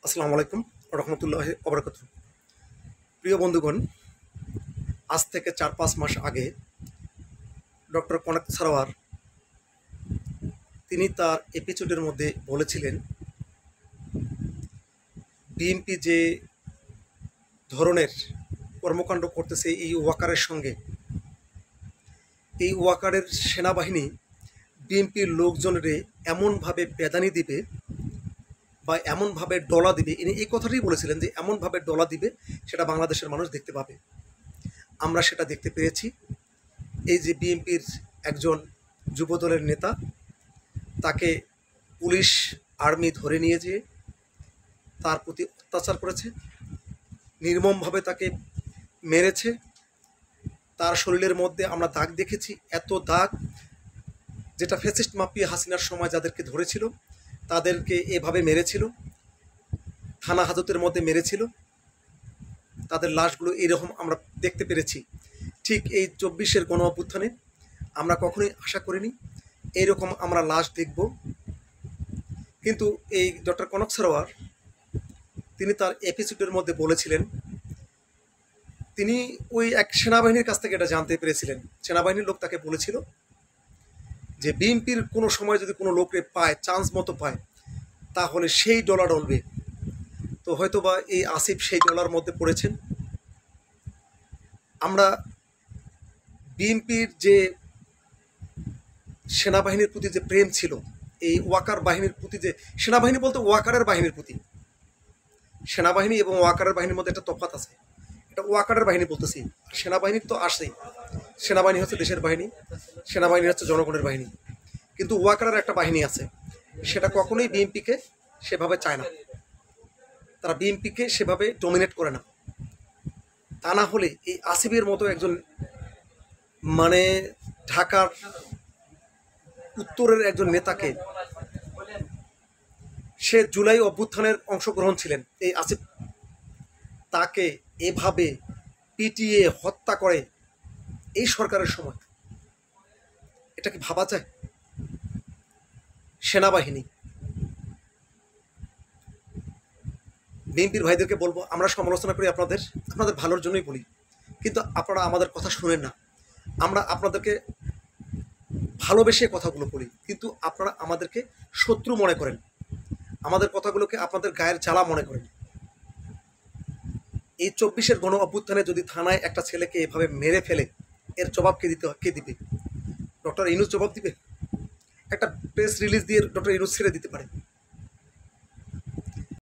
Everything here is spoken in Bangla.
আসসালামু আলাইকুম রহমতুল্লাহি ওয়া বারাকাতুহু। প্রিয় বন্ধুগণ, আজ থেকে ৪-৫ মাস আগে ডক্টর কনক সারোয়ার তিনি তার এপিসোডের মধ্যে বলেছিলেন, বিএনপি যে ধরনের কর্মকাণ্ড করতেছে এই ওয়াকারের সঙ্গে, এই ওয়াকারের সেনাবাহিনী বিএনপির লোকজনেরে এমনভাবে বেদানি দিবে বা এমনভাবে ডলা দিবে, ইনি এই কথাটাই বলেছিলেন যে এমনভাবে ডলা দিবে সেটা বাংলাদেশের মানুষ দেখতে পাবে। আমরা সেটা দেখতে পেরেছি। এই যে বিএনপির একজন যুবদলের নেতা, তাকে পুলিশ আর্মি ধরে নিয়ে যেয়ে তার প্রতি অত্যাচার করেছে, নির্মমভাবে তাকে মেরেছে। তার শরীরের মধ্যে আমরা দাগ দেখেছি, এত দাগ যেটা ফ্যাসিস্ট মাফিয়া হাসিনার সময় যাদেরকে ধরেছিল তাদেরকে এভাবে মেরেছিল, থানা হাজতের মধ্যে মেরেছিল, তাদের লাশগুলো এরকম আমরা দেখতে পেরেছি। ঠিক এই ২৪-এর গণ অভ্যুত্থানে আমরা কখনোই আশা করিনি এইরকম আমরা লাশ দেখব। কিন্তু এই ডক্টর কনক সারোয়ার তিনি তার এপিসোডের মধ্যে বলেছিলেন, তিনি ওই এক সেনাবাহিনীর কাছ থেকে এটা জানতে পেরেছিলেন। সেনাবাহিনীর লোক তাকে বলেছিল যে বিএনপির কোনো সময় যদি কোনো লোককে পায়, চান্স মতো পায়, তাহলে সেই ডলা ডলবে। তো হয়তোবা এই আসিফ সেই ডলার মধ্যে পড়েছেন। আমরা বিএনপির যে সেনাবাহিনীর প্রতি যে প্রেম ছিল, এই ওয়াকার বাহিনীর প্রতি যে সেনাবাহিনী বলতে ওয়াকারের বাহিনীর প্রতি, সেনাবাহিনী এবং ওয়াকারের বাহিনীর মধ্যে একটা তফাৎ আছে। এটা ওয়াকারের বাহিনী বলতেছি, সেনাবাহিনীর তো আসেই। সেনাবাহিনী হচ্ছে দেশের বাহিনী, সেনাবাহিনী হচ্ছে জনগণের বাহিনী। কিন্তু ওয়াকারের একটা বাহিনী আছে, সেটা কখনোই বিএনপিকে সেভাবে চায় না, তারা বিএনপিকে সেভাবে ডমিনেট করে না। তা না হলে এই আসিফের মতো একজন মানে ঢাকার উত্তরের একজন নেতাকে, সে জুলাই অভ্যুত্থানের অংশগ্রহণ ছিলেন এই আসিফ, তাকে এভাবে পিটিয়ে হত্যা করে এই সরকারের সময়, এটা কি ভাবা যায়? সেনাবাহিনী, বিএনপির ভাইদেরকে বলবো, আমরা সমালোচনা করি আপনাদের ভালোর জন্যই বলি, কিন্তু আপনারা আমাদের কথা শুনেন না। আমরা আপনাদেরকে ভালোবেসে কথাগুলো বলি, কিন্তু আপনারা আমাদেরকে শত্রু মনে করেন, আমাদের কথাগুলোকে আপনাদের গায়ের জ্বালা মনে করেন। এই ২৪-এর গণ অভ্যুত্থানে যদি থানায় একটা ছেলেকে এভাবে মেরে ফেলে, এর জবাব কে দিবে? ডক্টর ইউনূস জবাব দিবে? একটা প্রেস রিলিজ দিয়ে ডক্টর ইউনূস ছেড়ে দিতে পারে,